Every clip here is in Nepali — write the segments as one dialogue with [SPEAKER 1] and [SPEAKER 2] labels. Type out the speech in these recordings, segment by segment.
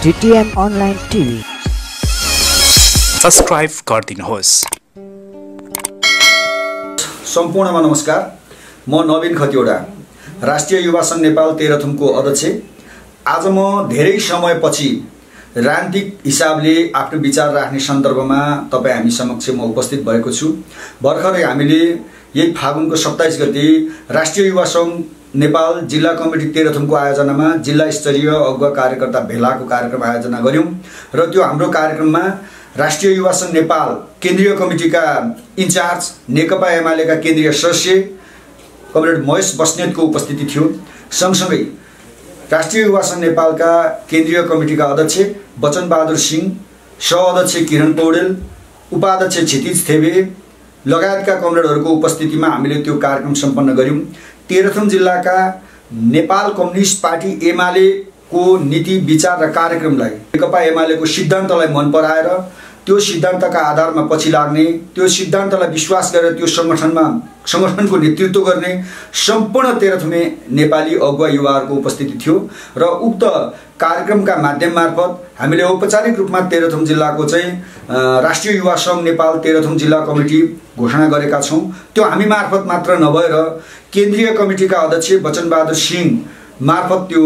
[SPEAKER 1] GTM Online TV
[SPEAKER 2] सब्सक्राइब गरिदिनुहोस्।
[SPEAKER 3] सम्पूर्णमा नमस्कार। म नवीन खतिवडा, राष्ट्रिय युवा संघ नेपाल तेह्रथुमको अध्यक्ष। आज म धेरै समयपछि राजनीतिक हिसाबले आफ्नो विचार राख्ने सन्दर्भमा तपाई हामी समक्ष म उपस्थित भएको छु। भर्खरै हामीले यही फागुनको 27 गते राष्ट्रिय युवा संघ नेपाल जिल्ला कमिटी तेह्रथुमको आयोजनामा जिल्ला स्तरीय अगुवा कार्यकर्ता भेलाको कार्यक्रम आयोजना गर्यौं र त्यो हाम्रो कार्यक्रममा राष्ट्रिय युवा संघ नेपाल केन्द्रीय कमिटीका इन्चार्ज नेकपा एमालेका केन्द्रीय सदस्य कमरेड महेश बस्नेतको उपस्थिति थियो। सँगसँगै राष्ट्रिय युवा संघ नेपालका केन्द्रीय कमिटीका अध्यक्ष बचन बहादुर सिंह, सहअध्यक्ष किरण पौडेल, उपाध्यक्ष क्षितिज थेबे लगायतका कमरेडहरूको उपस्थितिमा हामीले त्यो कार्यक्रम सम्पन्न गर्यौं। तेह्रथुम जिल्लाका नेपाल कम्युनिस्ट पार्टी एमाले को नीति विचार र कार्यक्रमलाई नेकपा एमालेको सिद्धान्तलाई मन पराएर त्यो सिद्धान्तका आधारमा पछि लाग्ने, त्यो सिद्धान्तलाई विश्वास गरेर त्यो संगठनको नेतृत्व गर्ने सम्पूर्ण तेह्रथुमे नेपाली अगुवा युवाहरूको उपस्थिति थियो र उक्त कार्यक्रमका माध्यम मार्फत हामीले औपचारिक रूपमा तेह्रथुम जिल्लाको चाहिँ राष्ट्रिय युवा संघ नेपाल तेह्रथुम जिल्ला कमिटी घोषणा गरेका छौं। त्यो हामी मार्फत मात्र नभएर केन्द्रीय कमिटीका अध्यक्ष बचन बहादुर सिंह मार्फत त्यो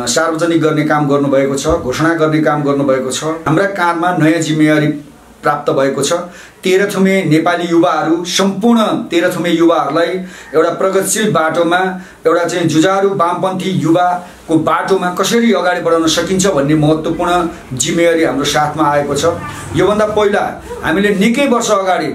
[SPEAKER 3] सार्वजनिक गर्ने काम गर्नुभएको छ, घोषणा गर्ने काम गर्नुभएको छ। हाम्रा काँधमा नयाँ जिम्मेवारी प्राप्त भएको छ। तेह्रथुमे नेपाली युवाहरू, सम्पूर्ण तेह्रथुमे युवाहरूलाई एउटा प्रगतिशील बाटोमा, एउटा चाहिँ जुझारु वामपन्थी युवाको बाटोमा कसरी अगाडि बढाउन सकिन्छ भन्ने महत्त्वपूर्ण जिम्मेवारी हाम्रो साथमा आएको छ। योभन्दा पहिला हामीले निकै वर्ष अगाडि,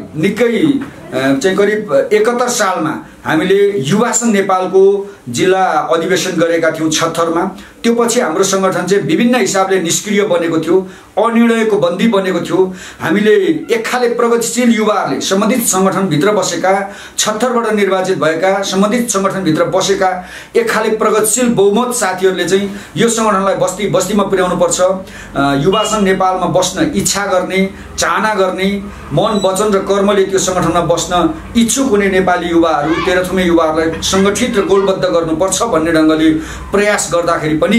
[SPEAKER 3] चाहिँ करिब 71 सालमा हामीले युवा संघ नेपालको जिल्ला अधिवेशन गरेका थियौं छत्थरमा। त्यो पछि हाम्रो संगठन चाहिँ विभिन्न हिसाबले निष्क्रिय बनेको थियो, अनिर्णयको बन्दी बनेको थियो। हामीले एक खाले प्रगतिशील युवाहरूले सम्बन्धित संगठनभित्र बसेका, छत्थरबाट निर्वाचित भएका सम्बन्धित संगठनभित्र बसेका एक खाले प्रगतिशील बहुमत साथीहरूले चाहिँ यो संगठनलाई बस्ती बस्तीमा पुर्याउनु पर्छ, युवा संघ नेपालमा बस्न इच्छा गर्ने, चाहना गर्ने, मन वचन र कर्मले त्यो संगठनमा बस्न इच्छुक हुने नेपाली युवाहरू, तेह्रथुमे युवाहरूलाई संगठित र गोलबद्ध गर्नुपर्छ भन्ने ढंगले प्रयास गर्दाखेरि पनि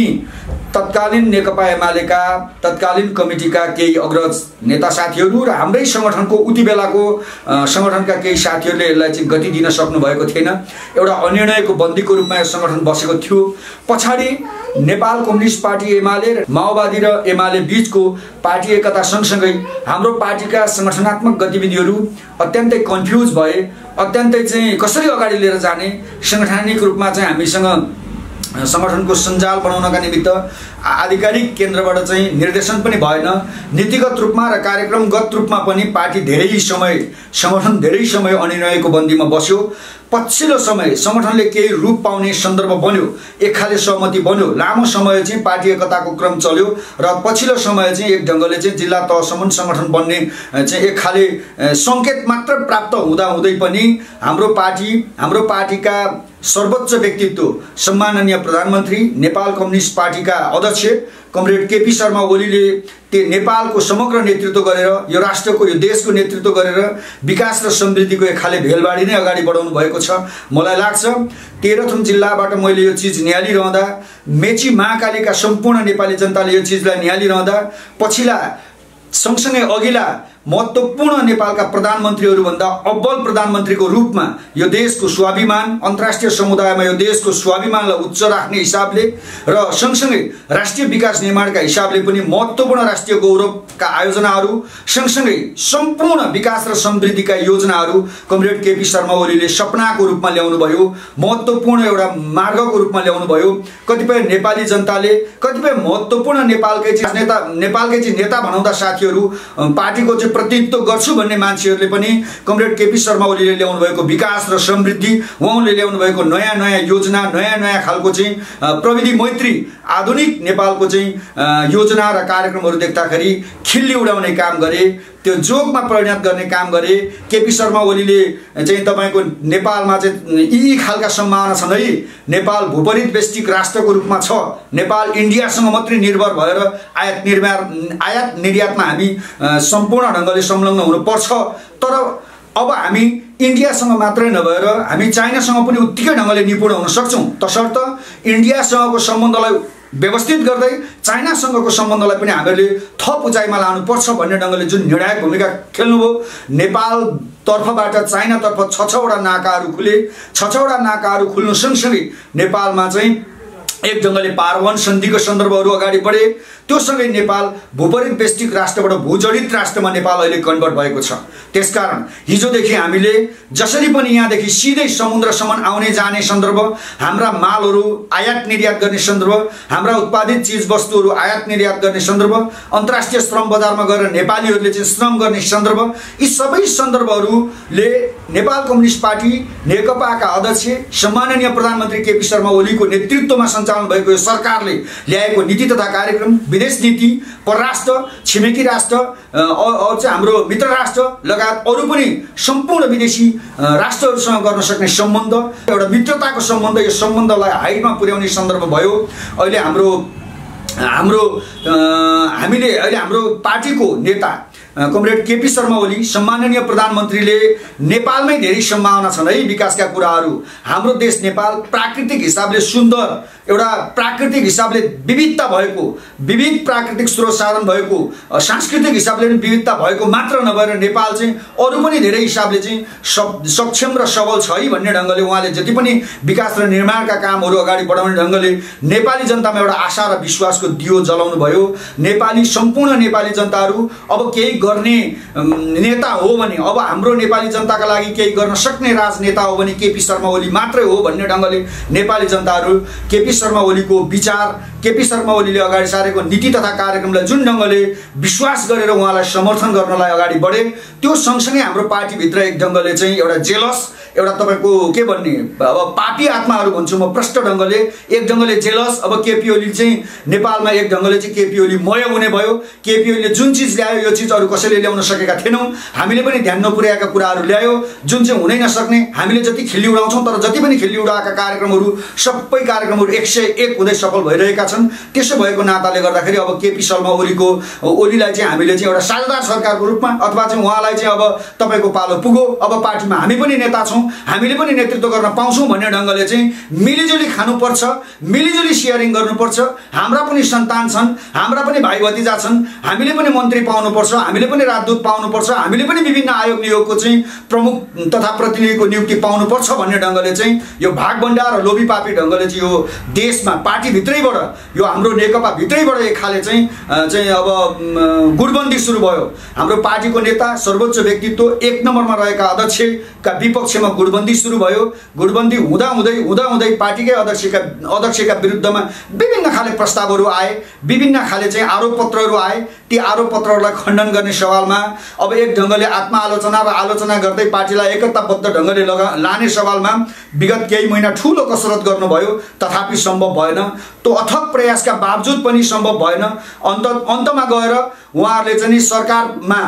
[SPEAKER 3] तत्कालीन नेकपा एमालेका तत्कालीन कमिटीका केही अग्रज नेता साथीहरू र हाम्रै संगठनको उति बेलाको संगठनका केही साथीहरूले यसलाई चाहिँ गति दिन सक्नु भएको थिएन। एउटा अनिर्णयको बन्दीको रूपमा यो संगठन बसेको थियो। पछाडि नेपाल कम्युनिस्ट पार्टी एमाले र माओवादी र एमाले बीचको पार्टी एकता सँगसँगै हाम्रो पार्टीका संगठनात्मक गतिविधिहरू अत्यन्तै कन्फ्युज भए। अत्यन्तै चाहिँ कसरी अगाडि लिएर जाने, संगठनिक रूपमा चाहिँ हामीसँग संगठनको सञ्जाल बनाउनका निमित्त आधिकारिक केन्द्रबाट चाहिँ निर्देशन पनि भएन। नीतिगत रूपमा र कार्यक्रमगत रूपमा पनि पार्टी संगठन धेरै समय अनिर्णयको बन्दीमा बस्यो। पछिल्लो समय संगठनले केही रूप पाउने सन्दर्भ बन्यो, एक खाले सहमति बन्यो। लामो समय चाहिँ पार्टी एकताको क्रम चल्यो र पछिल्लो समय चाहिँ एक ढंगले चाहिँ जिल्ला तहसम्म संगठन बन्ने चाहिँ एक खाले संकेत मात्र प्राप्त हुँदै पनि हाम्रो पार्टीका सर्वोच्च व्यक्तित्व सम्माननीय प्रधानमन्त्री, नेपाल कम्युनिस्ट पार्टीका अध्यक्ष कमरेड केपी शर्मा ओलीले नेपालको समग्र नेतृत्व गरेर, यो राष्ट्रको, यो देशको नेतृत्व गरेर विकास र समृद्धिको एक खाले भेलबाडी नै अगाडि बढाउनु भएको छ। मलाई लाग्छ तेह्रथुम जिल्लाबाट मैले यो चीज निहालिरहँदा, मेची महाकालीका सम्पूर्ण नेपाली जनताले यो चीजलाई निहालिरहँदा पछिल्ला सँगसँगै अघिल्ला महत्त्वपूर्ण नेपालका प्रधानमन्त्रीहरूभन्दा अब्बल प्रधानमन्त्रीको रूपमा यो देशको स्वाभिमान, अन्तर्राष्ट्रिय समुदायमा यो देशको स्वाभिमानलाई उच्च राख्ने हिसाबले र सँगसँगै राष्ट्रिय विकास निर्माणका हिसाबले पनि महत्त्वपूर्ण राष्ट्रिय गौरवका आयोजनाहरू, सँगसँगै सम्पूर्ण विकास र समृद्धिका योजनाहरू कमरेड केपी शर्मा ओलीले सपनाको रूपमा ल्याउनु भयो, महत्त्वपूर्ण एउटा मार्गको रूपमा ल्याउनु भयो। कतिपय नेपाली जनताले, कतिपय महत्त्वपूर्ण नेपालकै चाहिँ नेता भनाउँदा साथीहरू, पार्टीको चाहिँ प्रतिनिधित्व गर्छु भन्ने मान्छेहरूले पनि कमरेड केपी शर्मा ओलीले ल्याउनु भएको विकास र समृद्धि, उहाँले ल्याउनु भएको नयाँ योजना, नयाँ खालको चाहिँ प्रविधि मैत्री आधुनिक नेपालको चाहिँ योजना र कार्यक्रमहरू देख्दाखेरि खिल्ली उडाउने काम गरे, त्यो जोगमा परिणत गर्ने काम गरे। केपी शर्मा ओलीले चाहिँ तपाईको नेपालमा चाहिँ यी खालका सम्भावना छन् है, नेपाल भूपरित वैश्विक राष्ट्रको रूपमा छ, नेपाल इन्डियासँग मात्रै निर्भर भएर आयात निर्यातमा हामी सम्पूर्ण ढंगले संलग्न हुनुपर्छ। तर अब हामी इन्डियासँग मात्रै नभएर हामी चाइनासँग पनि उत्तिकै ढंगले निपुण हुन सक्छौं, तसर्थ इन्डियासँगको सम्बन्धलाई व्यवस्थित गर्दै चाइनासँगको सम्बन्धलाई पनि हामीले थप उचाइमा लानुपर्छ भन्ने ढङ्गले जुन निर्णायक भूमिका खेल्नुभयो। नेपाल तर्फबाट चाइनातर्फ 6-6वटा नाकाहरू खुले। 6-6वटा नाकाहरू खुल्नु सँगसँगै नेपालमा चाहिँ एक ढङ्गले पारवन सन्धिको सन्दर्भहरू अगाडि बढे। त्यो सँगै नेपाल भूपरिवेष्टित राष्ट्रबाट भूजडित राष्ट्रमा नेपाल अहिले कन्भर्ट भएको छ। त्यसकारण हिजोदेखि हामीले जसरी पनि यहाँदेखि सिधै समुद्रसम्म आउने जाने सन्दर्भ, हाम्रा मालहरू आयात निर्यात गर्ने सन्दर्भ, हाम्रा उत्पादित चिजवस्तुहरू आयात निर्यात गर्ने सन्दर्भ, अन्तर्राष्ट्रिय श्रम बजारमा गएर नेपालीहरूले चाहिँ श्रम गर्ने सन्दर्भ, यी सबै सन्दर्भहरूले नेपाल कम्युनिस्ट पार्टी नेकपाका अध्यक्ष सम्माननीय प्रधानमन्त्री केपी शर्मा ओलीको नेतृत्वमा सञ्चालन भएको यो सरकारले ल्याएको नीति तथा कार्यक्रम, विदेश नीति, परराष्ट्र, छिमेकी राष्ट्र, हाम्रो मित्र राष्ट्र लगायत अरू पनि सम्पूर्ण विदेशी राष्ट्रहरूसँग गर्न सक्ने सम्बन्ध, एउटा मित्रताको सम्बन्ध, यो सम्बन्धलाई हाइटमा पुर्याउने सन्दर्भ भयो। अहिले हाम्रो पार्टीको नेता कमरेड केपी शर्मा ओली सम्माननीय प्रधानमन्त्रीले नेपालमै धेरै सम्भावना छन् है विकासका कुराहरू। हाम्रो देश नेपाल प्राकृतिक हिसाबले सुन्दर, एउटा प्राकृतिक हिसाबले विविधता भएको, विविध प्राकृतिक स्रोत साधन भएको, सांस्कृतिक हिसाबले पनि विविधता भएको मात्र नभएर नेपाल चाहिँ अरू पनि धेरै हिसाबले चाहिँ सक्षम र सबल छ है भन्ने ढङ्गले उहाँले जति पनि विकास र निर्माणका कामहरू अगाडि बढाउने ढङ्गले नेपाली जनतामा एउटा आशा र विश्वासको दियो जलाउनु भयो। नेपाली सम्पूर्ण नेपाली जनताहरू अब केही गर्ने नेता हो भने, अब हाम्रो नेपाली जनताका लागि केही गर्न सक्ने राजनेता हो भने केपी शर्मा ओली मात्रै हो भन्ने ढङ्गले नेपाली जनताहरू केपी शर्मा ओलीको विचार, केपी शर्मा ओलीले अगाडि सारेको नीति तथा कार्यक्रमलाई जुन ढङ्गले विश्वास गरेर उहाँलाई समर्थन गर्नलाई अगाडि बढे, त्यो सँगसँगै हाम्रो पार्टीभित्र एक ढङ्गले चाहिँ एउटा जेलस, एउटा तपाईँको के भन्ने, अब पापी आत्माहरू भन्छु म प्रष्ट ढङ्गले, एक ढङ्गले जेलस। अब केपी ओली चाहिँ नेपालमा एक ढङ्गले चाहिँ केपी ओली मय हुने भयो। केपी ओलीले जुन चिज ल्यायो यो चिज अरू कसैले ल्याउन सकेका थिएनौँ, हामीले पनि ध्यान नपुर्याएका कुराहरू ल्यायो जुन चाहिँ हुनै नसक्ने। हामीले जति खिल्ली उडाउँछौँ तर जति पनि खिल्ली उडाएका कार्यक्रमहरू सबै कार्यक्रमहरू 101 हुँदै सफल भइरहेका छन्। त्यसो भएको नाताले गर्दाखेरि अब केपी शर्मा ओलीलाई चाहिँ हामीले चाहिँ एउटा साझेदार सरकारको रूपमा अथवा चाहिँ उहाँलाई चाहिँ अब तपाईँको पालो पुग्यो, अब पार्टीमा हामी पनि नेता छौँ, हामीले पनि नेतृत्व गर्न पाउँछौँ भन्ने ढङ्गले चाहिँ मिलिजुली खानुपर्छ, मिलिजुली सेयरिङ गर्नुपर्छ। हाम्रा पनि सन्तान छन्, हाम्रा पनि भाइ भतिजा छन्, हामीले पनि मन्त्री पाउनुपर्छ, हामीले पनि राजदूत पाउनुपर्छ, हामीले पनि विभिन्न आयोग नियोगको चाहिँ प्रमुख तथा प्रतिनिधिको नियुक्ति पाउनुपर्छ भन्ने ढङ्गले चाहिँ यो भागभण्डा र लोभीपापी ढङ्गले चाहिँ यो देशमा पार्टीभित्रैबाट, यो हाम्रो नेकपा भित्रैबाट एक खाले चाहिँ अब गुटबन्दी सुरु भयो। हाम्रो पार्टीको नेता, सर्वोच्च व्यक्तित्व, एक नम्बरमा रहेका अध्यक्षका विपक्षमा गुटबन्दी सुरु भयो। गुटबन्दी हुँदै पार्टीकै अध्यक्षका विरुद्धमा विभिन्न खाले प्रस्तावहरू आए, विभिन्न खाले चाहिँ आरोपपत्रहरू आए। ती आरोपपत्रहरूलाई खण्डन गर्ने सवालमा अब एक ढङ्गले आत्मआलोचना र आलोचना गर्दै पार्टीलाई एकताबद्ध ढङ्गले लाने सवालमा विगत केही महिना ठुलो कसरत गर्नुभयो, तथापि सम्भव भएन। त्यो अथक प्रयासका बावजुद पनि सम्भव भएन। अन्तमा गएर उहाँहरूले चाहिँ सरकारमा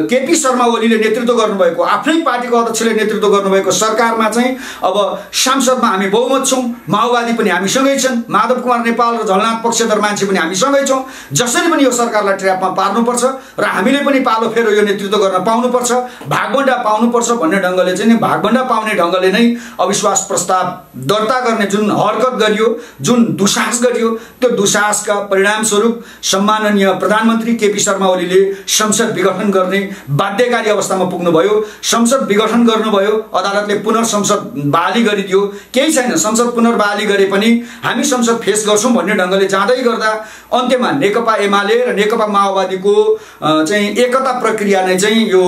[SPEAKER 3] केपी शर्मा ओलीले नेतृत्व गर्नुभएको, आफ्नै पार्टीको अध्यक्षले नेतृत्व गर्नुभएको सरकारमा चाहिँ अब सांसदमा हामी बहुमत छौँ, माओवादी पनि हामीसँगै छन्, माधव कुमार नेपाल र झलनाथ पक्षधर मान्छे पनि हामीसँगै छौँ। जसरी पनि यो सरकारलाई ट्र्यापमा पार्नुपर्छ र हामीले पनि पालो फेर यो नेतृत्व गर्न पाउनुपर्छ, भागभण्डा पाउनुपर्छ भन्ने ढङ्गले चाहिँ भागभण्डा पाउने ढङ्गले नै अविश्वास प्रस्ताव दर्ता गर्ने जुन हरकत गरियो, जुन दुस्साहस गरियो, त्यो दुस्साहसका परिणामस्वरूप सम्माननीय प्रधानमन्त्री केपी शर्मा ओलीले संसद विघटन गर्ने बाध्यकारी अवस्थामा पुग्नुभयो। संसद विघटन गर्नुभयो, अदालतले पुनर्संसद बहाली गरिदियो। केही छैन, संसद पुनर्बहाली गरे पनि हामी संसद फेस गर्छौँ भन्ने ढङ्गले जाँदै गर्दा अन्त्यमा नेकपा एमाले र नेकपा माओवादीको चाहिँ एकता प्रक्रिया नै चाहिँ यो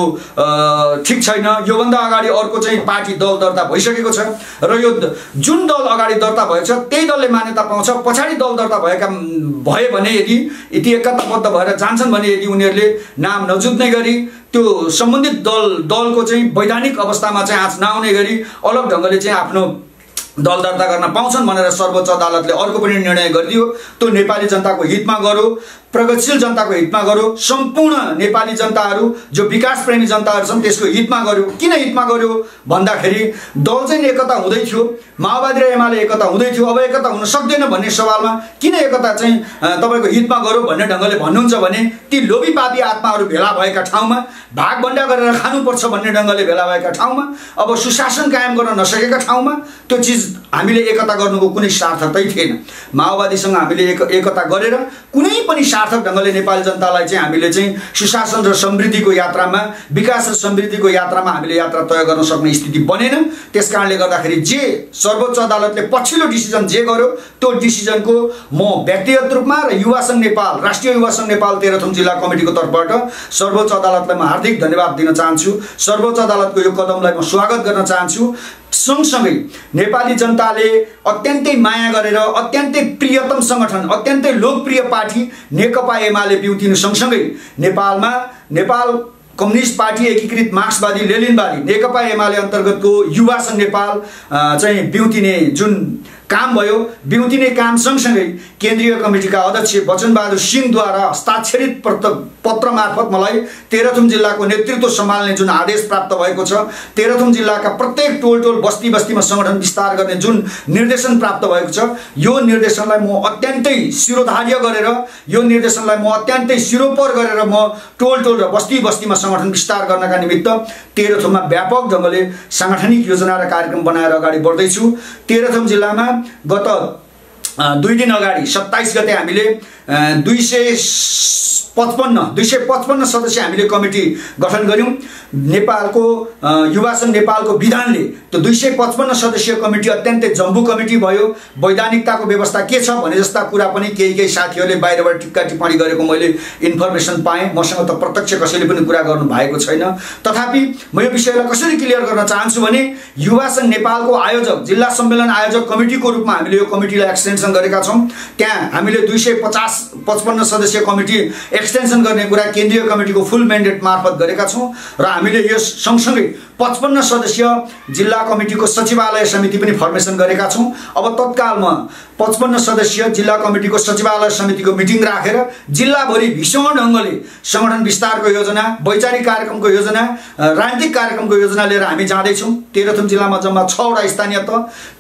[SPEAKER 3] ठिक छैन। योभन्दा अगाडि अर्को चाहिँ पार्टी दल दर्ता भइसकेको छ र यो जुन दल अगाडि दर्ता भएको छ त्यही दलले मान्यता पाउँछ। पछाडि दल दर्ता भए भने यदि एकताबद्ध भएर जान्छन् भने यदि उनीहरूले नाम नजुत्ने गरी त्यो सम्बन्धित दलको चाहिँ वैधानिक अवस्थामा चाहिँ आँच नआउने गरी अलग ढङ्गले चाहिँ आफ्नो दल दर्ता गर्न पाउँछन् भनेर सर्वोच्च अदालतले अर्को पनि निर्णय गरिदियो। त्यो नेपाली जनताको हितमा गर्यो। प्रगतिशील जनताको हितमा गर्यो, सम्पूर्ण नेपाली जनताहरू जो विकास प्रेमी जनताहरू छन् त्यसको हितमा गर्यो। किन हितमा गर्यो भन्दाखेरि दल चाहिँ एकता हुँदै थियो, माओवादी र एमाले एकता हुँदै थियो, अब एकता हुन सक्दैन भन्ने सवालमा किन एकता चाहिँ तपाईको हितमा गर्यो भन्ने ढङ्गले भन्नुहुन्छ भने ती लोभी पापी आत्माहरू भेला भएका ठाउँमा, भागभण्डा गरेर खानुपर्छ भन्ने ढङ्गले भेला भएका ठाउँमा, अब सुशासन कायम गर्न नसकेका ठाउँमा त्यो चिज हामीले एकता गर्नुको कुनै सार्थकै थिएन। माओवादीसँग हामीले एकता गरेर कुनै पनि सार्थक ढङ्गले नेपाली जनतालाई चाहिँ हामीले चाहिँ सुशासन र समृद्धिको यात्रामा, विकास र समृद्धिको यात्रामा हामीले यात्रा तय गर्न सक्ने स्थिति बनेन। त्यसकारणले गर्दाखेरि जे सर्वोच्च अदालतले पछिल्लो डिसिजन जे गर्यो त्यो डिसिजनको म व्यक्तिगत रूपमा र युवा सङ्घ नेपाल, राष्ट्रिय युवा सङ्घ नेपाल तेह्रथुम जिल्ला कमिटीको तर्फबाट सर्वोच्च अदालतलाई म हार्दिक धन्यवाद दिन चाहन्छु। सर्वोच्च अदालतको यो कदमलाई म स्वागत गर्न चाहन्छु। सँगसँगै नेपाली जनताले अत्यन्तै माया गरेर अत्यन्तै प्रियतम सङ्गठन, अत्यन्तै लोकप्रिय पार्टी नेकपा एमाले बिउतिनु सँगसँगै नेपालमा नेपाल कम्युनिस्ट पार्टी एकीकृत मार्क्सवादी लेनिनवादी नेकपा एमाले अन्तर्गतको युवा सङ्घ नेपाल चाहिँ बिउतिने जुन काम भयो, बिउतिने काम सँगसँगै केन्द्रीय कमिटीका अध्यक्ष बचनबहादुर सिंहद्वारा हस्ताक्षरित पत्र मार्फत मलाई तेह्रथुम जिल्लाको नेतृत्व सम्हाल्ने जुन आदेश प्राप्त भएको छ, तेह्रथुम जिल्लाका प्रत्येक टोल बस्ती बस्तीमा सङ्गठन विस्तार गर्ने जुन निर्देशन प्राप्त भएको छ, यो निर्देशनलाई म अत्यन्तै शिरोधार्य गरेर, यो निर्देशनलाई म अत्यन्तै शिरोपर गरेर म टोल र बस्ती बस्तीमा सङ्गठन विस्तार गर्नका निमित्त तेह्रथुममा व्यापक ढङ्गले साङ्गठनिक योजना र कार्यक्रम बनाएर अगाडि बढ्दैछु। तेह्रथुम जिल्लामा गत 2 दिन अगाडि 27 गते हामीले 255 सदस्य हामीले कमिटी गठन गर्यौं। नेपालको युवा सङ्घ नेपालको विधानले त्यो 255 सदस्यीय कमिटी अत्यन्तै जम्बू कमिटी भयो। वैधानिकताको व्यवस्था के छ भने जस्ता कुरा पनि केही साथीहरूले बाहिरबाट टिक्का टिप्पणी गरेको मैले इन्फर्मेसन पाएँ। मसँग त प्रत्यक्ष कसैले पनि कुरा गर्नु भएको छैन। तथापि म यो विषयलाई कसरी क्लियर गर्न चाहन्छु भने युवा सङ्घ नेपालको आयोजक, जिल्ला सम्मेलन आयोजक कमिटीको रूपमा हामीले यो कमिटीलाई एक्सटेन्सन गरेका छौँ। त्यहाँ हामीले 255 सदस्यीय कमिटी एक्सटेन्सन गर्ने कुरा केन्द्रीय कमिटीको फुल म्यान्डेट मार्फत गरेका छौँ र हामीले यो सँगसँगै 55 सदस्य जिल्ला कमिटीको सचिवालय समिति पनि फर्मेसन गरेका छौँ। अब तत्कालमा 55 सदस्य जिल्ला कमिटीको सचिवालय समितिको मिटिङ राखेर जिल्लाभरि भीषण ढङ्गले सङ्गठन विस्तारको योजना, वैचारिक कार्यक्रमको योजना, राजनीतिक कार्यक्रमको योजना लिएर हामी जाँदैछौँ। तेह्रथुम जिल्लामा जम्मा 6 वटा स्थानीय तह,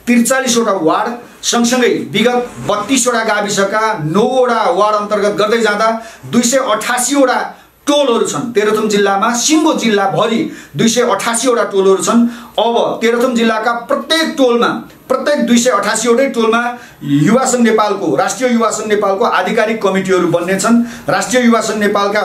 [SPEAKER 3] 43 वटा वार्ड, सँगसँगै विगत 32 वटा गाविसका 9 वटा वार्ड अन्तर्गत गर्दै जाँदा 288 वटा टोलहरू छन्। तेह्रथुम जिल्लामा सिङ्गो जिल्लाभरि 288 वटा टोलहरू छन्। अब तेह्रथुम जिल्लाका प्रत्येक टोलमा, प्रत्येक 288 वटै टोलमा युवा सङ्घ नेपालको, राष्ट्रिय युवा सङ्घ नेपालको आधिकारिक कमिटीहरू बन्नेछन्। राष्ट्रिय युवा सङ्घ नेपालका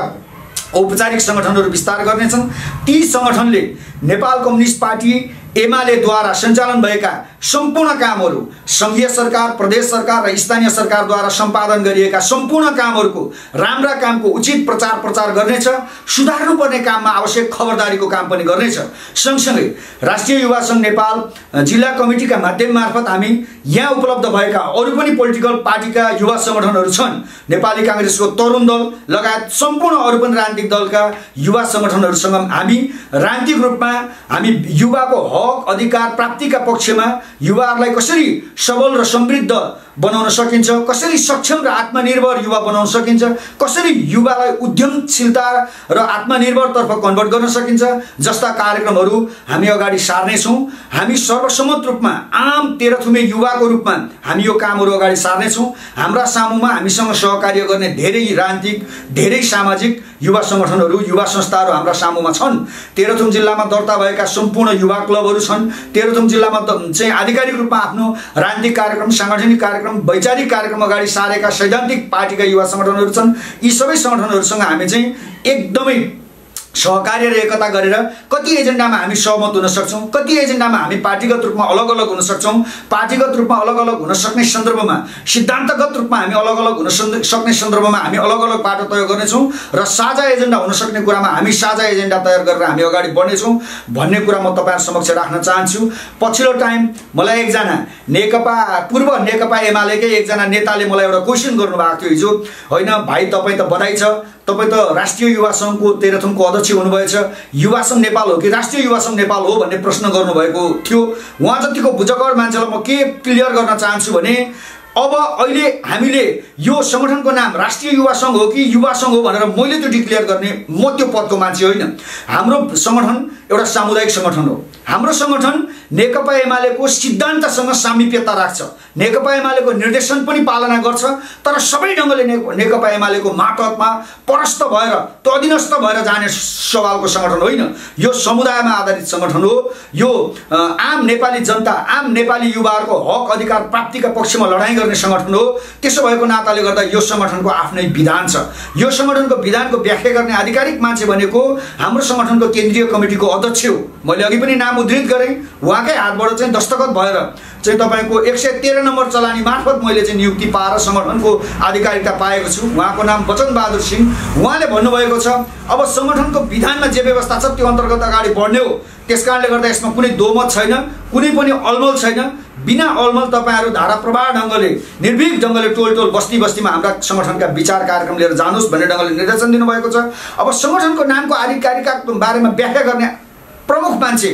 [SPEAKER 3] औपचारिक सङ्गठनहरू विस्तार गर्नेछन्। ती सङ्गठनले नेपाल कम्युनिस्ट पार्टी एमालेद्वारा सञ्चालन भएका सम्पूर्ण कामहरू, सङ्घीय सरकार, प्रदेश सरकार र स्थानीय सरकारद्वारा सम्पादन गरिएका सम्पूर्ण कामहरूको, राम्रा कामको उचित प्रचार गर्नेछ। सुधार्नुपर्ने काममा आवश्यक खबरदारीको काम पनि गर्नेछ। सँगसँगै राष्ट्रिय युवा सङ्घ नेपाल जिल्ला कमिटीका माध्यम मार्फत हामी यहाँ उपलब्ध भएका अरू पनि पोलिटिकल पार्टीका युवा सङ्गठनहरू छन्। नेपाली काङ्ग्रेसको तरुण दल लगायत सम्पूर्ण अरू पनि राजनीतिक दलका युवा सङ्गठनहरूसँग हामी राजनीतिक रूपमा हामी युवाको हक अधिकार प्राप्तिका पक्षमा युवाहरूलाई कसरी सबल र समृद्ध बनाउन सकिन्छ, कसरी सक्षम र आत्मनिर्भर युवा बनाउन सकिन्छ, कसरी युवालाई उद्यमशीलता र आत्मनिर्भरतर्फ कन्भर्ट गर्न सकिन्छ जस्ता कार्यक्रमहरू हामी अगाडि सार्नेछौँ। हामी सर्वसम्मत रूपमा आम तेह्रथुमे युवाको रूपमा हामी यो कामहरू अगाडि सार्नेछौँ। हाम्रा सामुमा हामीसँग सहकार्य गर्ने धेरै राजनीतिक, धेरै सामाजिक युवा सङ्गठनहरू, युवा संस्थाहरू हाम्रा सामुमा छन्। तेह्रथुम जिल्लामा दर्ता भएका सम्पूर्ण युवा क्लबहरू छन्। तेह्रथुम जिल्लामा चाहिँ आधिकारिक रूपमा आफ्नो राजनीतिक कार्यक्रम, साङ्गठनिक कार्यक्रम, वैचारिक कार्यक्रम अगाडि सारेका सैद्धान्तिक पार्टीका युवा सङ्गठनहरू छन्। यी सबै सङ्गठनहरूसँग हामी चाहिँ एकदमै सहकार्य र एकता गरेर कति एजेन्डामा हामी सहमत हुन सक्छौँ, कति एजेन्डामा हामी पार्टीगत रूपमा अलग अलग हुन सक्छौँ। पार्टीगत रूपमा अलग अलग हुन सक्ने सन्दर्भमा, सिद्धान्तगत रूपमा हामी अलग अलग हुन सक्ने सन्दर्भमा हामी अलग अलग बाटो तय गर्नेछौँ र साझा एजेन्डा हुन सक्ने कुरामा हामी साझा एजेन्डा तयार गरेर हामी अगाडि बढ्नेछौँ भन्ने कुरा म तपाईँहरू समक्ष राख्न चाहन्छु। पछिल्लो टाइम मलाई एकजना पूर्व नेकपा एमालेकै एकजना नेताले मलाई एउटा क्वेसन गर्नुभएको थियो हिजो, होइन भाइ तपाईँ त बधाई छ, तपाईँ त राष्ट्रिय युवा सङ्घको तेह्रथुमको अध्यक्ष हुनुभएछ, युवा सङ्घ नेपाल हो कि राष्ट्रिय युवा सङ्घ नेपाल हो भन्ने प्रश्न गर्नुभएको थियो। उहाँ जतिको बुझकर मान्छेलाई म के क्लियर गर्न चाहन्छु भने अब अहिले हामीले यो संगठनको नाम राष्ट्रिय युवा संघ हो कि युवा संघ हो भनेर मैले त्यो डिक्लेयर गर्ने म त्यो पदको मान्छे होइन। हाम्रो संगठन एउटा सामुदायिक संगठन हो। हाम्रो संगठन नेकपा एमालेको सिद्धान्तसँग सामिप्यता राख्छ, नेकपा एमालेको निर्देशन पनि पालना गर्छ, तर सबै ढङ्गले नेकपा एमालेको मातहतमा परस्त भएर त्यो अधीनस्थ भएर जाने सवालको संगठन होइन। यो समुदायमा आधारित संगठन हो। यो आम नेपाली जनता, आम नेपाली युवाहरूको हक अधिकार प्राप्तिका पक्षमा लडाईँ गर्ने संगठन हो। त्यसो भएको नाताले गर्दा यो संगठनको आफ्नै विधान छ। यो संगठनको विधानको व्याख्या गर्ने आधिकारिक मान्छे भनेको हाम्रो संगठनको केन्द्रीय कमिटीको अध्यक्ष हो। मैले अघि पनि नाम उद्धृत गरेँ, उहाँकै हातबाट चाहिँ दस्तखत भएर चाहिँ तपाईँको 113 नम्बर चलानी मार्फत मैले चाहिँ नियुक्ति पाएर संगठनको आधिकारिकता पाएको छु। उहाँको नाम वचन बहादुर सिंह। उहाँले भन्नुभएको छ अब संगठनको विधानमा जे व्यवस्था छ त्यो अन्तर्गत अगाडि बढ्ने हो। त्यसकारणले गर्दा यसमा कुनै दोमत छैन, कुनै पनि अलमल छैन। बिना अलमल तपाईँहरू धारा प्रवाह ढङ्गले निर्भीक ढङ्गले टोल बस्ती बस्तीमा हाम्रा संगठनका विचार कार्यक्रम लिएर जानुहोस् भन्ने ढङ्गले निर्देशन दिनुभएको छ। अब संगठनको नामको आधिकारिकताको बारेमा व्याख्या गर्ने प्रमुख मान्छे,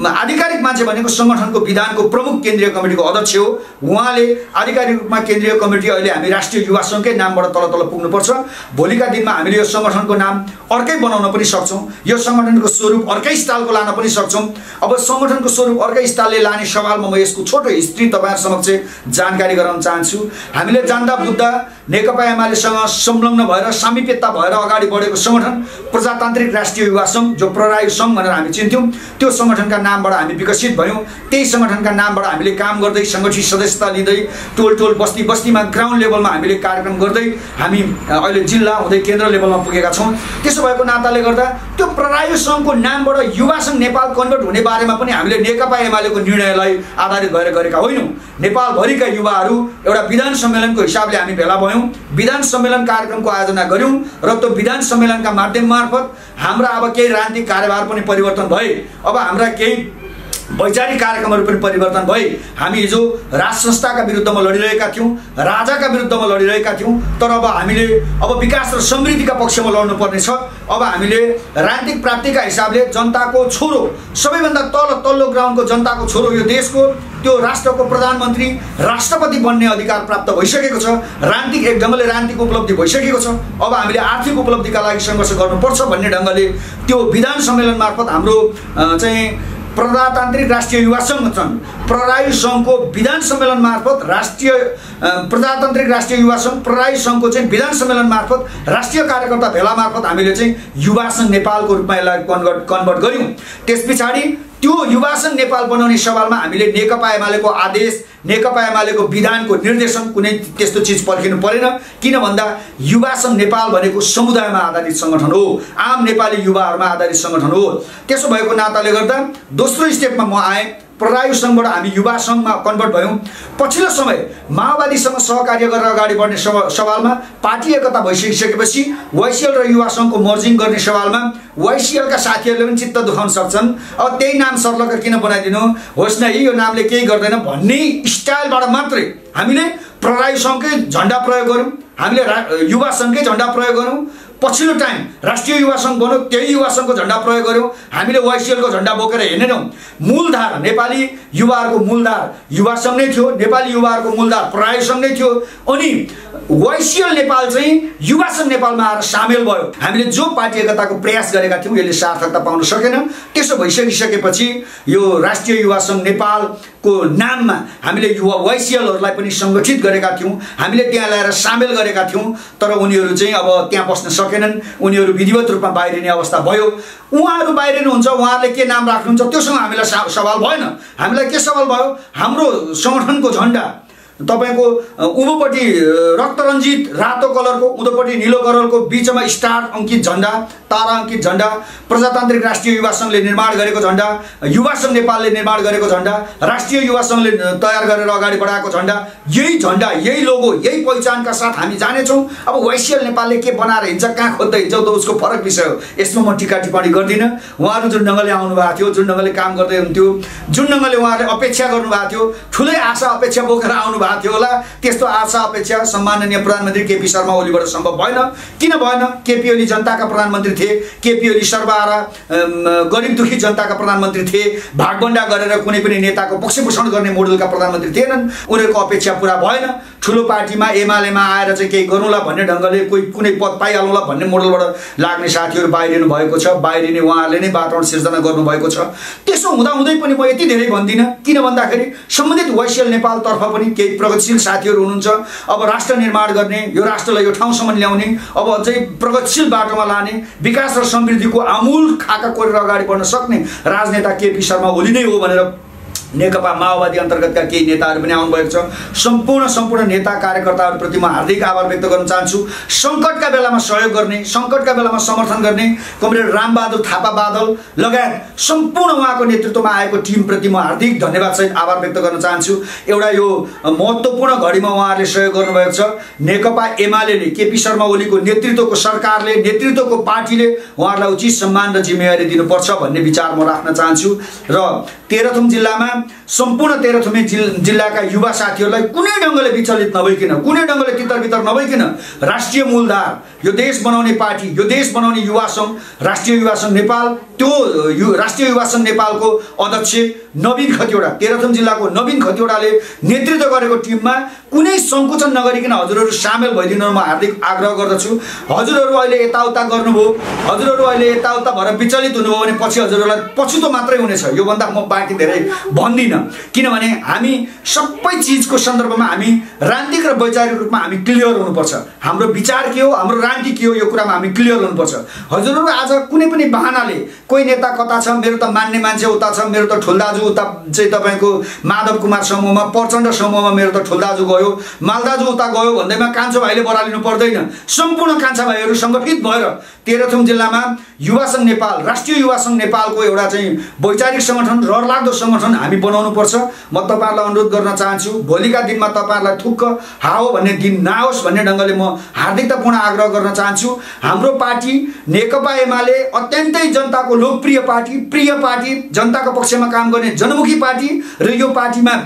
[SPEAKER 3] आधिकारिक मान्छे भनेको संगठनको विधानको प्रमुख केन्द्रीय कमिटीको अध्यक्ष हो। उहाँले आधिकारिक रूपमा केन्द्रीय कमिटी अहिले हामी राष्ट्रिय युवा सङ्घकै नामबाट तल पुग्नुपर्छ। भोलिका दिनमा हामीले यो संगठनको नाम अर्कै बनाउन पनि सक्छौँ, यो संगठनको स्वरूप अर्कै स्टाइलको लान पनि सक्छौँ। अब संगठनको स्वरूप अर्कै स्टाइलले लाने सवालमा म यसको छोटो हिस्ट्री तपाईँहरू समक्ष जानकारी गराउन चाहन्छु। हामीले जान्दा बुझ्दा नेकपा एमालेसँग संलग्न भएर सामिप्यता भएर अगाडि बढेको संगठन प्रजातान्त्रिक राष्ट्रिय युवा सङ्घ, जो प्ररायु सङ्घ भनेर हामी चिन्थ्यौँ, त्यो संगठनका नामबाट हामी विकसित भयौँ। त्यही संगठनका नामबाट हामीले काम गर्दै सङ्गठित सदस्यता लिँदै टोल बस्ती बस्तीमा ग्राउन्ड लेभलमा हामीले कार्यक्रम गर्दै हामी अहिले जिल्ला हुँदै केन्द्र लेभलमा पुगेका छौँ। त्यसो भएको नाताले गर्दा त्यो प्ररायु सङ्घको नामबाट युवा सङ्घ नेपाल कन्भर्ट हुने बारेमा पनि हामीले नेकपा एमालेको निर्णयलाई आधारित भएर गरेका होइनौँ। नेपालभरिका युवाहरू एउटा विधान सम्मेलनको हिसाबले हामी भेला भयौँ, विधान सम्मेलन कार्यक्रमको आयोजना गऱ्यौँ र त्यो विधान सम्मेलनका माध्यम मार्फत हाम्रा अब केही राजनीतिक कार्यभार पनि परिवर्तन भए, अब हाम्रा केही वैचारिक कार्यक्रमहरू पनि परिवर्तन भए। हामी हिजो राज संस्थाका विरुद्धमा लडिरहेका थियौँ, राजाका विरुद्धमा लडिरहेका थियौँ, तर अब हामीले अब विकास र समृद्धिका पक्षमा लड्नु पर्ने छ। अब हामीले राजनीतिक प्राप्तिका हिसाबले जनताको छोरो, सबैभन्दा तल्लो ग्राउन्डको जनताको छोरो, यो देशको त्यो राष्ट्रको प्रधानमन्त्री राष्ट्रपति बन्ने अधिकार प्राप्त भइसकेको छ। राजनीतिक एक ढङ्गले राजनीतिक उपलब्धि भइसकेको छ। अब हामीले आर्थिक उपलब्धिका लागि सङ्घर्ष गर्नुपर्छ भन्ने ढङ्गले त्यो विधान सम्मेलन मार्फत हाम्रो चाहिँ प्रजातान्त्रिक राष्ट्रिय युवा सङ्घ छन्, प्ररायु सङ्घको विधान सम्मेलन मार्फत राष्ट्रिय प्रजातान्त्रिक राष्ट्रिय युवा सङ्घ, प्ररायु सङ्घको चाहिँ विधान सम्मेलन मार्फत राष्ट्रिय कार्यकर्ता भेला मार्फत हामीले चाहिँ युवा सङ्घ नेपालको रूपमा यसलाई कन्भर्ट गऱ्यौँ। त्यस पछाडि त्यो युवा सङ्घ नेपाल बनाउने सवालमा हामीले नेकपा एमालेको आदेश, नेकपा एमालेको विधानको निर्देशन कुनै त्यस्तो चिज पर्खिनु परेन। किन भन्दा युवा सङ्घ नेपाल भनेको समुदायमा आधारित सङ्गठन हो, आम नेपाली युवाहरूमा आधारित सङ्गठन हो। त्यसो भएको नाताले गर्दा दोस्रो स्टेपमा म आएँ, प्ररायु सङ्घबाट हामी युवा सङ्घमा कन्भर्ट भयौँ। पछिल्लो समय माओवादीसँग सहकार्य गरेर अगाडि बढ्ने सवालमा पार्टी एकता भइसकेपछि वाइसिएल र युवा सङ्घको मर्जिङ गर्ने सवालमा वाइसिएलका साथीहरूले पनि चित्त दुखाउन सक्छन्। अब त्यही नाम सर्लक्क किन बनाइदिनु, होस् न यो नामले केही गर्दैन भन्ने स्टाइलबाट मात्रै हामीले प्ररायु सङ्घकै झन्डा प्रयोग गऱ्यौँ, हामीले युवा सङ्घकै झन्डा प्रयोग गऱ्यौँ। पछिल्लो टाइम राष्ट्रिय युवा सङ्घ बन्यो, त्यही युवा सङ्घको झन्डा प्रयोग गऱ्यौँ। हामीले वाइसिएलको झन्डा बोकेर हिँडेनौँ। मूलधार नेपाली युवाहरूको मूलधार युवा सङ्घ नै थियो, नेपाली युवाहरूको मूलधार प्ररायु सङ्घ नै थियो। अनि वाइसिएल नेपाल चाहिँ युवा सङ्घ नेपालमा आएर सामेल भयो। हामीले जो पार्टी एकताको प्रयास गरेका थियौँ यसले सार्थकता पाउन सकेन। त्यसो भइसकिसकेपछि यो राष्ट्रिय युवा सङ्घ नेपालको नाममा हामीले युवा वाइसिएलहरूलाई पनि सङ्गठित गरेका थियौँ, हामीले त्यहाँ ल्याएर सामेल गरेका थियौँ। तर उनीहरू चाहिँ अब त्यहाँ बस्न सकेनन्, उनीहरू विधिवत रूपमा बाहिरिने अवस्था भयो। उहाँहरू बाहिरिनुहुन्छ, उहाँहरूले के नाम राख्नुहुन्छ त्योसँग हामीलाई सवाल भएन। हामीलाई के सवाल भयो, हाम्रो सङ्गठनको झन्डा तपाईँको उँभोपट्टि रक्तरञ्जित रातो कलरको, उँधोपट्टि निलो कलरको, बिचमा स्टार अङ्कित झन्डा, तारा अङ्कित झन्डा, प्रजातान्त्रिक राष्ट्रिय युवा सङ्घले निर्माण गरेको झन्डा, युवा सङ्घ नेपालले निर्माण गरेको झन्डा, राष्ट्रिय युवा सङ्घले तयार गरेर अगाडि बढाएको झन्डा, यही झन्डा, यही लोगो, यही पहिचानका साथ हामी जानेछौँ। अब वाइसिएल नेपालले के बनाएर हिँड्छ, कहाँ खोज्दै हिँड्छ त उसको फरक विषय हो। यसमा म टिका टिप्पणी गर्दिनँ। उहाँहरू जुन ढङ्गले आउनुभएको थियो, जुन ढङ्गले काम गर्दै हुन्थ्यो, जुन ढङ्गले उहाँहरूले अपेक्षा गर्नुभएको थियो, ठुलै आशा अपेक्षा बोकेर आउनुभएको थियो होला, त्यस्तो आशा अपेक्षा सम्माननीय प्रधानमन्त्री केपी शर्मा ओलीबाट सम्भव भएन। किन भएन? केपी ओली जनताका प्रधानमन्त्री थिए, केपी ओली सर्वहारा गरिब दुखी जनताका प्रधानमन्त्री थिए, भागबन्डा गरेर कुनै पनि नेताको पक्षपोषण गर्ने मोडलका प्रधानमन्त्री थिएनन्। उनीहरूको अपेक्षा पुरा भएन। ठुलो पार्टीमा एमालेमा आएर चाहिँ केही गरौँला भन्ने ढङ्गले कोही कुनै पद पाइहालौँला भन्ने मोडलबाट लाग्ने साथीहरू बाहिरिनु भएको छ। बाहिरिने उहाँहरूले नै वातावरण सिर्जना गर्नुभएको छ। त्यसो हुँदाहुँदै पनि म यति धेरै भन्दिनँ, किन भन्दाखेरि सम्बन्धित वाइसिएल नेपालतर्फ पनि केही प्रगतिशील साथीहरू हुनुहुन्छ। अब राष्ट्र निर्माण गर्ने, यो राष्ट्रलाई यो ठाउँसम्म ल्याउने, अब अझै प्रगतिशील बाटोमा लाने, विकास र समृद्धिको आमूल खाका कोरेर अगाडि बढ्न सक्ने राजनेता केपी शर्मा ओली नै हो भनेर नेकपा माओवादी अन्तर्गतका केही नेताहरू पनि आउनुभएको छ। सम्पूर्ण नेता कार्यकर्ताहरूप्रति म हार्दिक आभार व्यक्त गर्न चाहन्छु। सङ्कटका बेलामा सहयोग गर्ने, सङ्कटका बेलामा समर्थन गर्ने कमरेड रामबहादुर थापा बादल लगायत सम्पूर्ण उहाँको नेतृत्वमा आएको टिमप्रति म हार्दिक धन्यवाद सहित आभार व्यक्त गर्न चाहन्छु। एउटा यो महत्त्वपूर्ण घडीमा उहाँहरूले सहयोग गर्नुभएको छ। नेकपा एमालेले, केपी शर्मा ओलीको नेतृत्वको सरकारले, नेतृत्वको पार्टीले उहाँहरूलाई उचित सम्मान र जिम्मेवारी दिनुपर्छ भन्ने विचार म राख्न चाहन्छु। र तेह्रथुम जिल्लामा सम्पूर्ण तेह्रथुमे जिल्लाका युवा साथीहरूलाई कुनै ढङ्गले विचलित नभइकन, कुनै ढङ्गले तितरबितर नभइकन राष्ट्रिय मूलधार, यो देश बनाउने पार्टी, यो देश बनाउने युवा सङ्घ, राष्ट्रिय युवा सङ्घ नेपाल, त्यो राष्ट्रिय युवा सङ्घ नेपालको अध्यक्ष नवीन खतिवडा, तेह्रथुम जिल्लाको नवीन खतिवडाले नेतृत्व गरेको टिममा कुनै सङ्कुचन नगरिकन हजुरहरू सामेल भइदिनु म हार्दिक आग्रह गर्दछु। हजुरहरू अहिले यताउता गर्नुभयो, हजुरहरू अहिले यताउता भएर विचलित हुनुभयो भने पछि हजुरहरूलाई पछुतो मात्रै हुनेछ। योभन्दा म बाँकी धेरै भन्दिनँ, किनभने हामी सबै चिजको सन्दर्भमा हामी राजनीतिक र वैचारिक रूपमा हामी क्लियर हुनुपर्छ। हाम्रो विचार के हो, हाम्रो राजनीति के हो, यो कुरामा हामी क्लियर हुनुपर्छ। हजुरहरू आज कुनै पनि बहानाले कोही नेता कता छ, मेरो त मान्ने मान्छे उता छ, मेरो त ठुलदाजु उता चाहिँ तपाईँको माधव कुमार समूहमा, प्रचण्ड समूहमा मेरो त ठुलदाजु गयो, मालदाजु उता गयो भन्दैमा कान्छो भाइले बरालिनु पर्दैन। सम्पूर्ण कान्छा भाइहरू सङ्गठित भएर तेह्रथुम जिल्लामा युवा सङ्घ नेपाल, राष्ट्रिय युवा सङ्घ नेपालको एउटा चाहिँ वैचारिक सङ्गठन, रहरलाग्दो सङ्गठन हामी बनाउनु पर्छ। म तपाईँहरूलाई अनुरोध गर्न चाहन्छु, भोलिका दिनमा तपाईँहरूलाई थुक्क हाओ भन्ने दिन नआओस् भन्ने ढङ्गले म हार्दिकतापूर्ण आग्रह गर्न चाहन्छु। हाम्रो पार्टी नेकपा एमाले अत्यन्तै जनताको लोकप्रिय पार्टी, प्रिय पार्टी, जनताको पक्षमा काम गर्ने जनमुखी पार्टी र यो पार्टीमा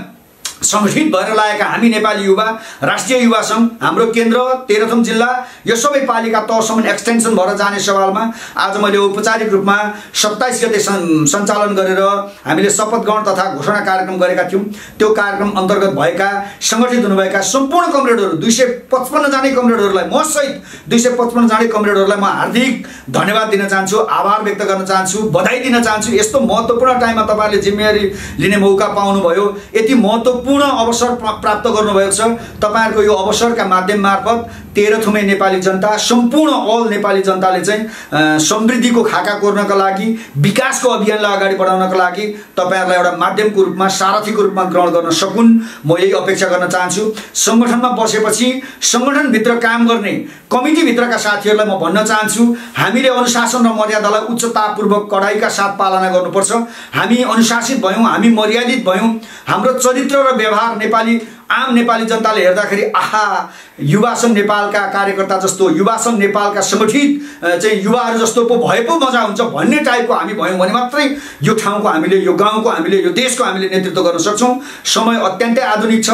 [SPEAKER 3] सङ्गठित भएर लागेका हामी नेपाली युवा, राष्ट्रिय युवा सङ्घ, हाम्रो केन्द्र तेह्रथुम जिल्ला, यो सबै पालिका तहसम्म एक्सटेन्सन भएर जाने सवालमा आज मैले औपचारिक रूपमा 27 गते सञ्चालन गरेर हामीले शपथ ग्रहण तथा घोषणा कार्यक्रम गरेका थियौँ। त्यो कार्यक्रम अन्तर्गत भएका सङ्गठित हुनुभएका सम्पूर्ण कमरेडहरू, 255 जना कमरेडहरूलाई, म सहित 255 जना कमरेडहरूलाई म हार्दिक धन्यवाद दिन चाहन्छु, आभार व्यक्त गर्न चाहन्छु, बधाई दिन चाहन्छु। यस्तो महत्त्वपूर्ण टाइममा तपाईँहरूले जिम्मेवारी लिने मौका पाउनुभयो, यति महत्त्वपूर्ण अवसर प्राप्त गर्नुभएको छ। तपाईँहरूको यो अवसरका माध्यम मार्फत तेह्रथुमे नेपाली जनता, सम्पूर्ण अल नेपाली जनताले चाहिँ समृद्धिको खाका कोर्नका लागि, विकासको अभियानलाई अगाडि बढाउनका लागि तपाईँहरूलाई एउटा माध्यमको रूपमा, सारथीको रूपमा ग्रहण गर्न सकुन्, म यही अपेक्षा गर्न चाहन्छु। सङ्गठनमा बसेपछि सङ्गठनभित्र काम गर्ने कमिटीभित्रका साथीहरूलाई म भन्न चाहन्छु, हामीले अनुशासन र मर्यादालाई उच्चतापूर्वक कडाइका साथ पालना गर्नुपर्छ। हामी अनुशासित भयौँ, हामी मर्यादित भयौँ, हाम्रो चरित्र र व्यवहार आम नेपाली जनताले हेर्दाखेरि आहा युवा सङ्घ नेपालका कार्यकर्ता जस्तो, युवा सङ्घ नेपालका सङ्गठित चाहिँ युवाहरू जस्तो पो भए पो मजा हुन्छ भन्ने टाइपको हामी भयौँ भने मात्रै यो ठाउँको हामीले, यो गाउँको हामीले, यो देशको हामीले नेतृत्व गर्न सक्छौँ। समय अत्यन्तै आधुनिक छ।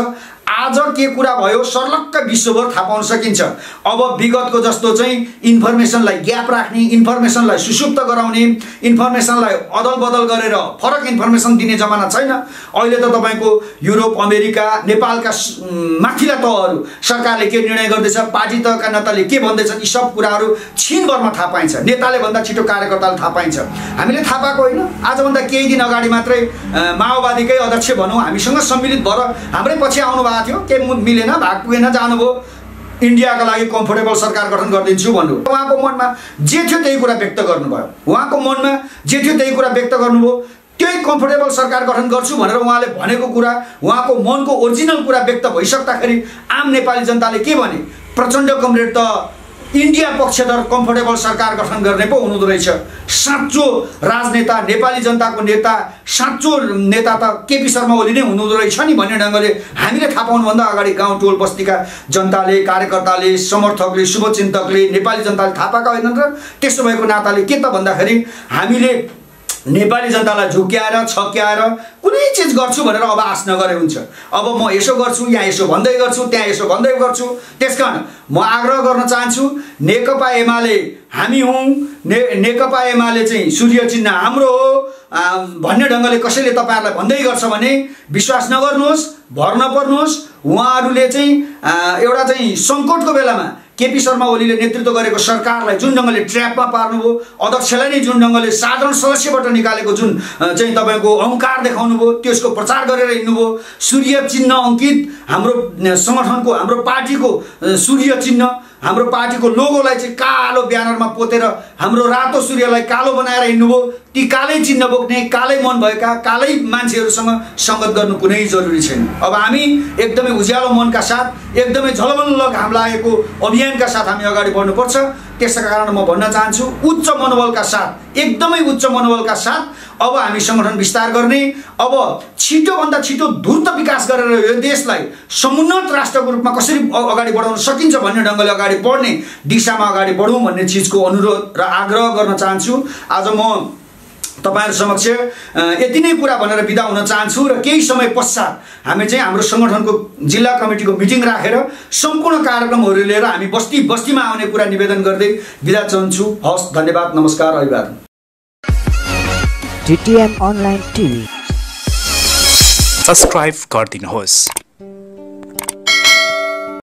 [SPEAKER 3] आज के कुरा भयो सर्लक्क विश्वभर थाहा पाउन सकिन्छ। अब विगतको जस्तो चाहिँ इन्फर्मेसनलाई ग्याप राख्ने, इन्फर्मेसनलाई सुसुप्त गराउने, इन्फर्मेसनलाई अदल बदल गरेर फरक इन्फर्मेसन दिने जमाना छैन। अहिले त तपाईँको युरोप, अमेरिका, नेपालका माथिल्ला तहहरू सरकारले के निर्णय गर्दैछ, पार्टी तहका नेताले के भन्दैछन्, यी सब कुराहरू छिनभरमा थाहा पाइन्छ। नेताले भन्दा छिटो कार्यकर्ताले थाहा पाइन्छ। हामीले थाहा पाएको होइन, आजभन्दा केही दिन अगाडि मात्रै माओवादीकै अध्यक्ष भनौँ हामीसँग सम्मिलित भएर हाम्रै पछि आउनुभएको थियो, के मिलेन, भाग पुगेन, जानुभयो, इन्डियाका लागि कम्फोर्टेबल सरकार गठन गरिदिन्छु भन्नु। उहाँको मनमा जे थियो त्यही कुरा व्यक्त गर्नुभयो, उहाँको मनमा जे थियो त्यही कुरा व्यक्त गर्नुभयो, त्यही कम्फोर्टेबल सरकार गठन गर्छु भनेर उहाँले भनेको कुरा, उहाँको मनको ओरिजिनल कुरा व्यक्त भइसक्दाखेरि आम नेपाली जनताले के भने, प्रचण्ड कमरेड त इन्डिया पक्षधर कम्फोर्टेबल सरकार गठन गर्ने पो हुनुहुँदो रहेछ। साँचो राजनेता, नेपाली जनताको नेता, साँचो नेता त केपी शर्मा ओली नै हुनुहुँदो रहेछ नि भन्ने ढङ्गले हामीले थाहा पाउनुभन्दा अगाडि गाउँ टोल बस्तीका जनताले, कार्यकर्ताले, समर्थकले, शुभचिन्तकले, नेपाली जनताले थाहा पाएका होइनन् र त्यसो भएको नाताले के त भन्दाखेरि हामीले नेपाली जनतालाई झुक्याएर छक्याएर कुनै चिज गर्छु भनेर अब आश नगरे हुन्छ। अब म यसो गर्छु, यहाँ यसो भन्दै गर्छु, त्यहाँ यसो भन्दै गर्छु। त्यसकारण म आग्रह गर्न चाहन्छु, नेकपा एमाले हामी हौँ, नेकपा एमाले चाहिँ सूर्य चिन्ह हाम्रो हो भन्ने ढङ्गले कसैले तपाईँहरूलाई भन्दै गर्छ भने विश्वास नगर्नुहोस्, भर नपर्नुहोस्। उहाँहरूले चाहिँ एउटा चाहिँ सङ्कटको बेलामा केपी शर्मा ओलीले नेतृत्व गरेको सरकारलाई जुन ढङ्गले ट्र्यापमा पार्नुभयो, अध्यक्षलाई नै जुन ढङ्गले साधारण सदस्यबाट निकालेको जुन चाहिँ तपाईँको अहङ्कार देखाउनु भयो, त्यसको प्रचार गरेर हिँड्नुभयो। सूर्य चिन्ह अङ्कित हाम्रो सङ्गठनको, हाम्रो पार्टीको सूर्य चिन्ह, हाम्रो पार्टीको लोगोलाई चाहिँ कालो ब्यानरमा पोतेर हाम्रो रातो सूर्यलाई कालो बनाएर हिँड्नुभयो। ती कालै चिन्ह बोक्ने, कालै मन भएका, कालै मान्छेहरूसँग सङ्गत गर्नु कुनै जरुरी छैन। अब हामी एकदमै उज्यालो मनका साथ, एकदमै झलमल्ल घाम लागेको अभियानका साथ हामी अगाडि बढ्नुपर्छ। त्यसका कारण म भन्न चाहन्छु, उच्च मनोबलका साथ, एकदमै उच्च मनोबलका साथ अब हामी सङ्गठन विस्तार गर्ने, अब छिटोभन्दा छिटो द्रुत विकास गरेर यो देशलाई समुन्नत राष्ट्रको रूपमा कसरी अगाडि बढाउन सकिन्छ भन्ने ढङ्गले अगाडि बढ्ने दिशामा अगाडि बढौँ भन्ने चिजको अनुरोध र आग्रह गर्न चाहन्छु। आज म तपाईहरु समक्ष यति नै कुरा भनेर बिदा हुन चाहन्छु र केही समय पश्चात हामी चाहिँ हाम्रो संगठनको जिल्ला कमिटीको मिटिङ राखेर सम्पूर्ण कार्यक्रमहरु लिएर हामी बस्ती बस्तीमा आउने कुरा निवेदन गर्दै बिदा चाहन्छु। हस्, धन्यवाद, नमस्कार, अभिवादन।
[SPEAKER 1] TTM Online TV
[SPEAKER 2] सब्स्क्राइब गरिदिनुहोस्।